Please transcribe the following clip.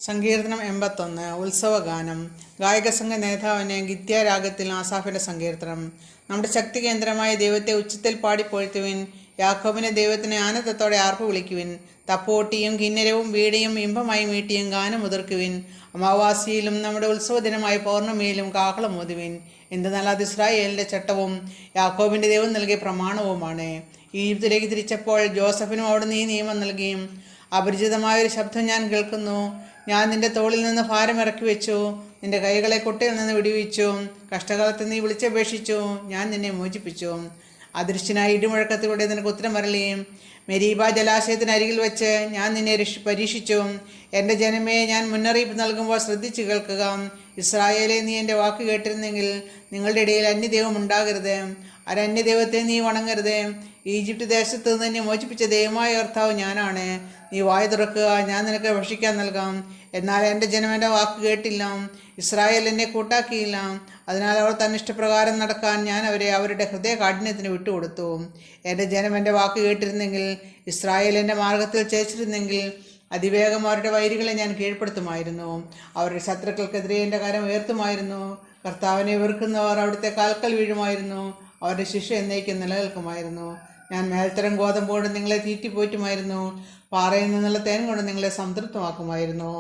സങ്കീർത്തനം 81 ഉത്സവഗാനം. ഗായകസംഘ നേതാവിന് ഗിത്യാരാഗത്തിൽ ആസാഫിന്റെ സങ്കീർത്തനം. നമ്മുടെ ശക്തി കേന്ദ്രമായ ദൈവത്തെ ഉച്ചത്തിൽ പാടിപ്പോഴ്ത്തുവിൻ. യാക്കോബിന്റെ ദൈവത്തിന് ആനന്ദത്തോടെ ആർപ്പ് വിളിക്കുവിൻ. തപ്പോട്ടിയും കിന്നരവും വീടയും ഇമ്പമായി മീട്ടിയും ഗാനം മുതിർക്കുവിൻ. അമാവാസിയിലും നമ്മുടെ ഉത്സവദിനമായ പൗർണമിയിലും കാഹളം ഊതുവിൻ. എന്തെന്നാൽ അത് ഇസ്രായേലിന്റെ ചട്ടവും യാക്കോബിന്റെ ദൈവം നൽകിയ പ്രമാണവുമാണ്. ഈജിപ്തിലേക്ക് തിരിച്ചപ്പോൾ ജോസഫിനും അവിടുന്ന് ഈ നിയമം നൽകിയും. അപരിചിതമായൊരു ശബ്ദം ഞാൻ കേൾക്കുന്നു. ഞാൻ നിന്റെ തോളിൽ നിന്ന് ഭാരം ഇറക്കി വെച്ചു. നിന്റെ കൈകളെ കുട്ടയിൽ നിന്ന് വിടുവിച്ചു. കഷ്ടകാലത്ത് നീ വിളിച്ചപേക്ഷിച്ചു, ഞാൻ നിന്നെ മോചിപ്പിച്ചു. അദൃശ്യനായ ഇടിമുഴക്കത്തിലൂടെ നിനക്ക് ഉത്തരം വരളിയും. മെരീബ ജലാശയത്തിനരികിൽ വെച്ച് ഞാൻ നിന്നെ പരീക്ഷിച്ചു. എൻ്റെ ജനമേ, ഞാൻ മുന്നറിയിപ്പ് നൽകുമ്പോൾ ശ്രദ്ധിച്ചു കേൾക്കുക. ഇസ്രായേലെ, നീ എൻ്റെ വാക്ക് കേട്ടിരുന്നെങ്കിൽ നിങ്ങളുടെ ഇടയിൽ അന്യദൈവം ഉണ്ടാകരുത്. ഒരന്യദൈവത്തെ നീ വണങ്ങരുത്. ഈജിപ്റ്റ് ദേശത്ത് നിന്ന് എന്നെ മോചിപ്പിച്ച ദൈവമായ കർത്താവ് ഞാനാണ്. നീ വായ തുറക്കുക, ഞാൻ നിനക്ക് ഭക്ഷിക്കാൻ നൽകാം. എന്നാൽ എൻ്റെ ജനം എൻ്റെ വാക്ക് കേട്ടില്ല. ഇസ്രായേൽ എന്നെ കൂട്ടാക്കിയില്ല. അതിനാൽ അവർ തന്നിഷ്ടപ്രകാരം നടക്കാൻ ഞാൻ അവരെ അവരുടെ ഹൃദയ കാഠിന്യത്തിന് വിട്ടുകൊടുത്തു. എൻ്റെ ജനം എൻ്റെ വാക്ക് കേട്ടിരുന്നെങ്കിൽ, ഇസ്രായേൽ എൻ്റെ മാർഗത്തിൽ ചേച്ചിരുന്നെങ്കിൽ, അതിവേഗം അവരുടെ വൈരികളെ ഞാൻ കീഴ്പ്പെടുത്തുമായിരുന്നു. അവരുടെ ശത്രുക്കൾക്കെതിരെ എൻ്റെ കരം ഉയർത്തുമായിരുന്നു. കർത്താവിനെ വെറുക്കുന്നവർ അവിടുത്തെ കാൽക്കൽ വീഴുമായിരുന്നു. അവരുടെ ശിക്ഷ എന്നേക്കും നിലനിൽക്കുമായിരുന്നു. ഞാൻ മേൽത്തരം ഗോതമ്പ് കൊണ്ട് നിങ്ങളെ തീറ്റിപ്പോറ്റുമായിരുന്നു. പാറയിൽ നിന്നുള്ള തേൻ കൊണ്ട് നിങ്ങളെ സംതൃപ്തമാക്കുമായിരുന്നു.